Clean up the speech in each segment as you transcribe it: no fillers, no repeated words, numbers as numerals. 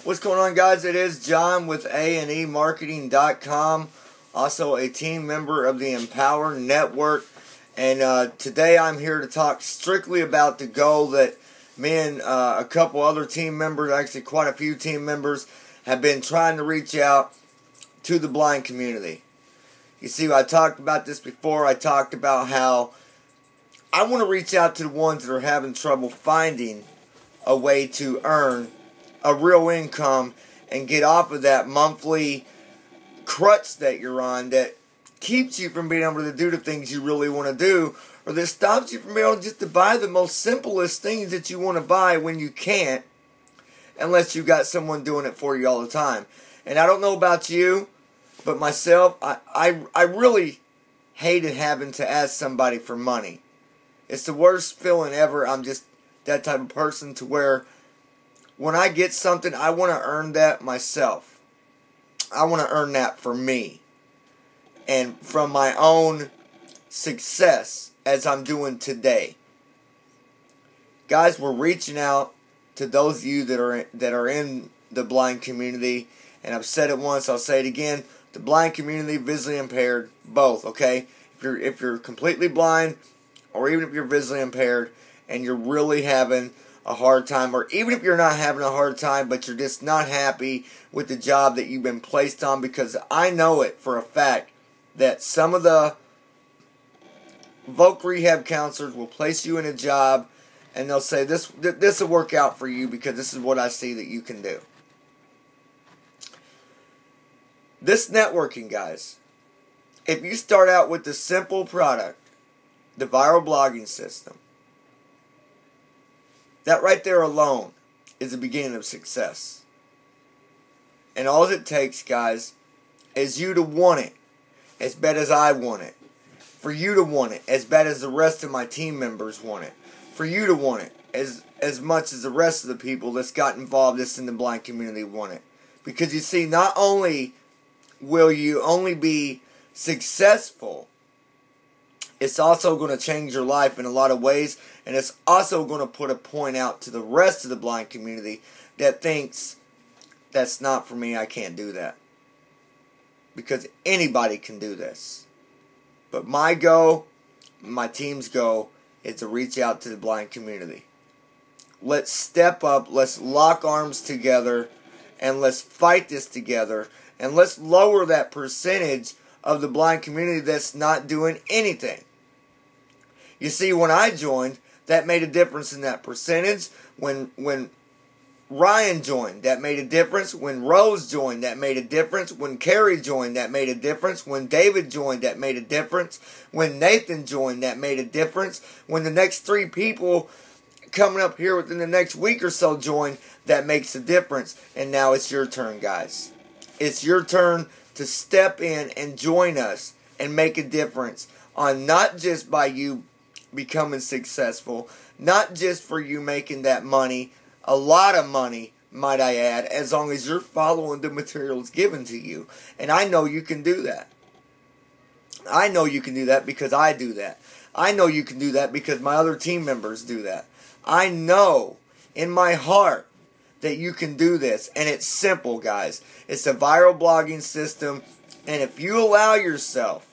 What's going on, guys? It is John with A&E also a team member of the Empower Network. And today I'm here to talk strictly about the goal that me and a couple other team members, actually quite a few team members, have been trying to reach out to the blind community. You see, I talked about this before. I talked about how I want to reach out to the ones that are having trouble finding a way to earn a real income and get off of that monthly crutch that you're on that keeps you from being able to do the things you really want to do, or that stops you from being able just to buy the most simplest things that you want to buy when you can't, unless you got someone doing it for you all the time. And I don't know about you, but myself, I really hated having to ask somebody for money. It's the worst feeling ever. I'm just that type of person to where when I get something, I want to earn that myself. I want to earn that for me. And from my own success as I'm doing today. Guys, we're reaching out to those of you that are in the blind community. And I've said it once, I'll say it again. The blind community, visually impaired, both, okay? If you're completely blind, or even if you're visually impaired, and you're really having a hard time, or even if you're not having a hard time, but you're just not happy with the job that you've been placed on, because I know it for a fact that some of the voc rehab counselors will place you in a job, and they'll say, this will work out for you because this is what I see that you can do. This networking, guys, if you start out with the simple product, the viral blogging system, that right there alone is the beginning of success. And all it takes, guys, is you to want it as bad as I want it. For you to want it as bad as the rest of my team members want it. For you to want it as much as the rest of the people that's got involved in the blind community want it. Because you see, not only will you only be successful, it's also going to change your life in a lot of ways, and it's also going to put a point out to the rest of the blind community that thinks, that's not for me, I can't do that. Because anybody can do this. But my goal, my team's goal, is to reach out to the blind community. Let's step up, let's lock arms together, and let's fight this together, and let's lower that percentage of the blind community that's not doing anything. You see, when I joined, that made a difference in that percentage. When Ryan joined, that made a difference. When Rose joined, that made a difference. When Carrie joined, that made a difference. When David joined, that made a difference. When Nathan joined, that made a difference. When the next 3 people coming up here within the next week or so join, that makes a difference. And now it's your turn, guys. It's your turn to step in and join us and make a difference on not just by you becoming successful, not just for you making that money, a lot of money, might I add, as long as you're following the materials given to you. And I know you can do that. I know you can do that because I do that. I know you can do that because my other team members do that. I know in my heart that you can do this. And it's simple, guys. It's a viral blogging system. And if you allow yourself,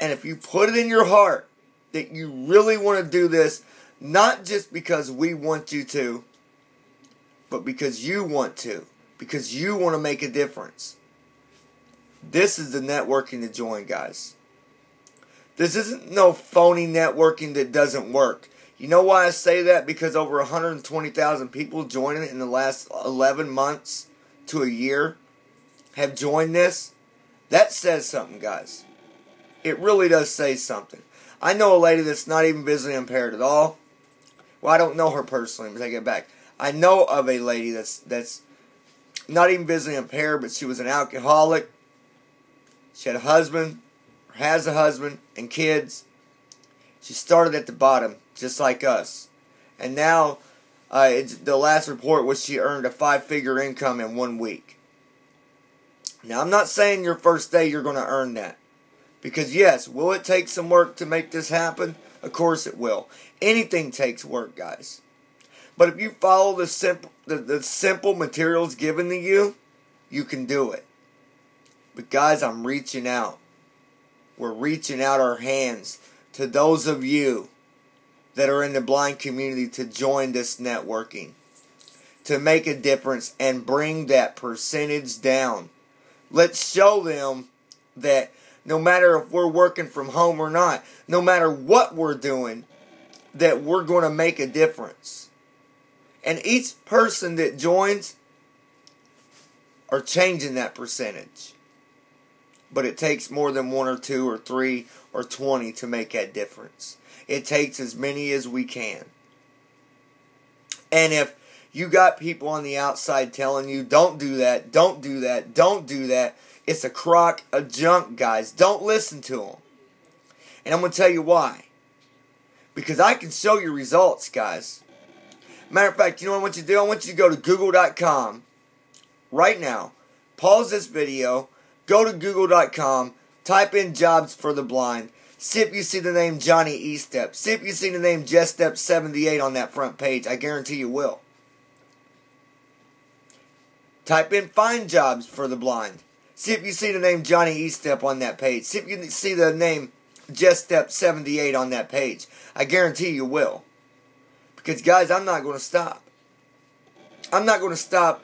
and if you put it in your heart that you really want to do this, not just because we want you to, but because you want to, because you want to make a difference. This is the networking to join, guys. This isn't no phony networking that doesn't work. You know why I say that? Because over 120,000 people joined it in the last 11 months to a year have joined this. That says something, guys. It really does say something. I know a lady that's not even visually impaired at all. Well, I don't know her personally, but I take it back. I know of a lady that's not even visually impaired, but she was an alcoholic. She had a husband, or has a husband, and kids. She started at the bottom, just like us. And now, the last report was she earned a 5-figure income in 1 week. Now, I'm not saying your first day you're going to earn that. Because yes, will it take some work to make this happen? Of course it will. Anything takes work, guys. But if you follow the the simple materials given to you, you can do it. But guys, I'm reaching out. We're reaching out our hands to those of you that are in the blind community to join this networking, to make a difference and bring that percentage down. Let's show them that no matter if we're working from home or not, no matter what we're doing, that we're going to make a difference. And each person that joins are changing that percentage. But it takes more than 1 or 2 or 3 or 20 to make that difference. It takes as many as we can. And if you got people on the outside telling you, don't do that, don't do that, don't do that, it's a crock of junk, guys. Don't listen to them. And I'm going to tell you why. Because I can show you results, guys. Matter of fact, you know what I want you to do? I want you to go to google.com right now. Pause this video. Go to google.com. Type in jobs for the blind. See if you see the name Johnny Estep. See if you see the name JessStep78 on that front page. I guarantee you will. Type in find jobs for the blind. See if you see the name Johnny Estep on that page. See if you see the name JessStep78 on that page. I guarantee you will. Because guys, I'm not going to stop. I'm not going to stop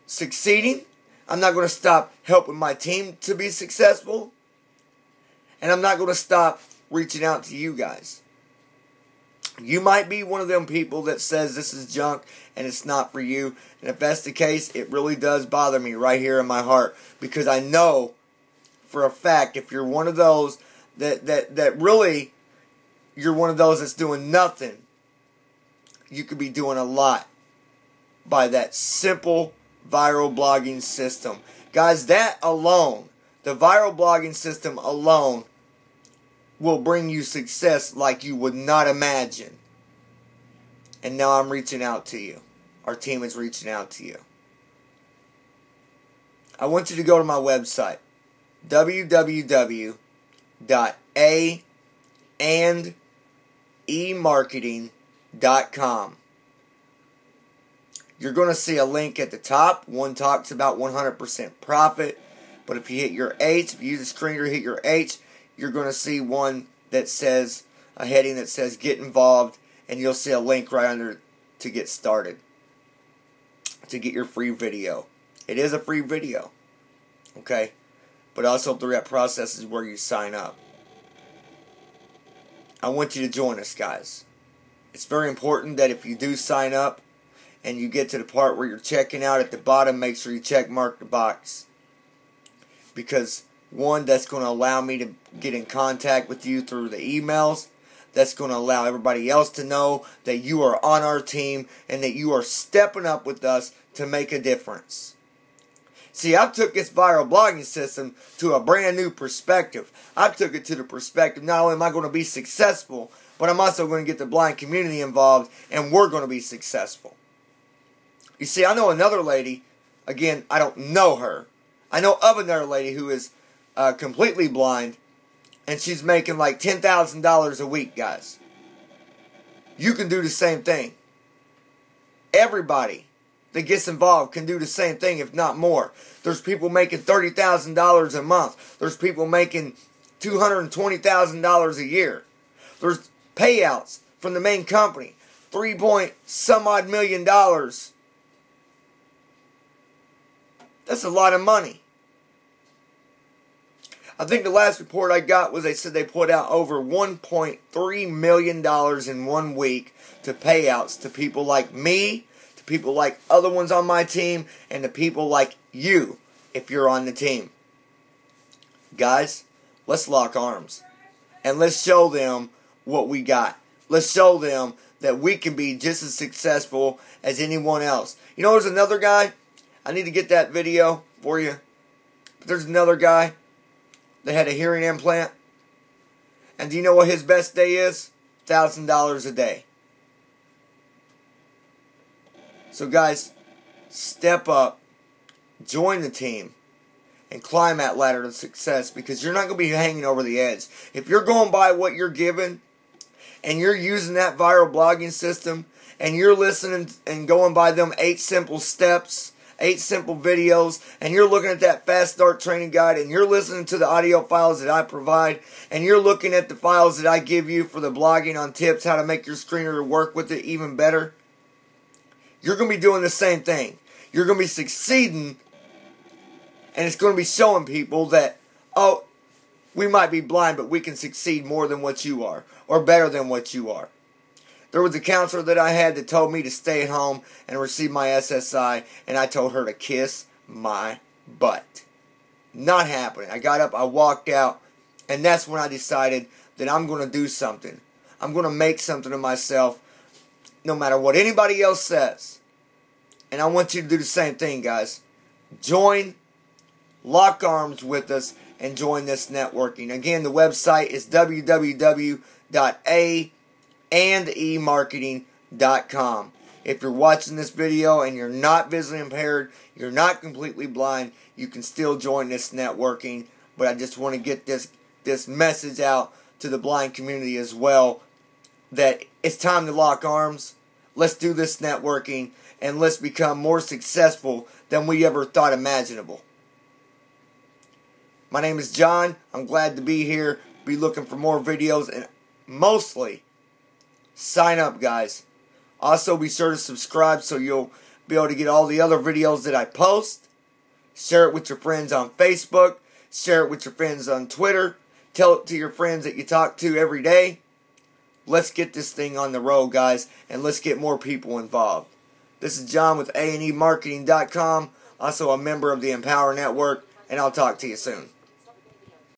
succeeding. I'm not going to stop helping my team to be successful. And I'm not going to stop reaching out to you guys. You might be one of them people that says this is junk and it's not for you. And if that's the case, it really does bother me right here in my heart. Because I know for a fact if you're one of those that really, you're one of those that's doing nothing, you could be doing a lot by that simple viral blogging system. Guys, that alone, the viral blogging system alone, will bring you success like you would not imagine. And now I'm reaching out to you. Our team is reaching out to you. I want you to go to my website, www.aandemarketing.com. You're going to see a link at the top. One talks about 100% profit. But if you hit your H, if you use the screen or hit your H, you're going to see one that says, a heading that says get involved. And you'll see a link right under to get started. To get your free video. It is a free video. Okay? But also through that process is where you sign up. I want you to join us, guys. It's very important that if you do sign up and you get to the part where you're checking out at the bottom, make sure you check mark the box. Because one, that's going to allow me to get in contact with you through the emails. That's going to allow everybody else to know that you are on our team and that you are stepping up with us to make a difference. See, I've took this viral blogging system to a brand new perspective. I've took it to the perspective, not only am I going to be successful, but I'm also going to get the blind community involved, and we're going to be successful. You see, I know another lady, again, I don't know her. I know of another lady who is completely blind, and she's making like $10,000 a week, guys. You can do the same thing. Everybody that gets involved can do the same thing, if not more. There's people making $30,000 a month. There's people making $220,000 a year. There's payouts from the main company, $3-some-odd million. That's a lot of money. I think the last report I got was they said they put out over $1.3 million in 1 week to payouts to people like me, to people like other ones on my team, and to people like you if you're on the team. Guys, let's lock arms. And let's show them what we got. Let's show them that we can be just as successful as anyone else. You know, there's another guy. I need to get that video for you. But there's another guy that had a hearing implant. And do you know what his best day is? $1,000 a day. So guys, step up, join the team, and climb that ladder to success, because you're not going to be hanging over the edge. If you're going by what you're given, and you're using that viral blogging system, and you're listening and going by them 8 simple steps, 8 simple videos, and you're looking at that Fast Start training guide, and you're listening to the audio files that I provide, and you're looking at the files that I give you for the blogging on tips, how to make your screener work with it even better, you're going to be doing the same thing. You're going to be succeeding, and it's going to be showing people that, oh, we might be blind, but we can succeed more than what you are, or better than what you are. There was a counselor that I had that told me to stay at home and receive my SSI, and I told her to kiss my butt. Not happening. I got up, I walked out, and that's when I decided that I'm going to do something. I'm going to make something of myself, no matter what anybody else says. And I want you to do the same thing, guys. Join, lock arms with us, and join this networking. Again, the website is www.aandemarketing.com. If you're watching this video and you're not visually impaired, you're not completely blind, you can still join this networking. But I just want to get this message out to the blind community as well, that it's time to lock arms. Let's do this networking, and let's become more successful than we ever thought imaginable. My name is John. I'm glad to be here. Be looking for more videos, and mostly sign up, guys. Also, be sure to subscribe so you'll be able to get all the other videos that I post. Share it with your friends on Facebook. Share it with your friends on Twitter. Tell it to your friends that you talk to every day. Let's get this thing on the road, guys, and let's get more people involved. This is John with ANEmarketing.com, also a member of the Empower Network, and I'll talk to you soon.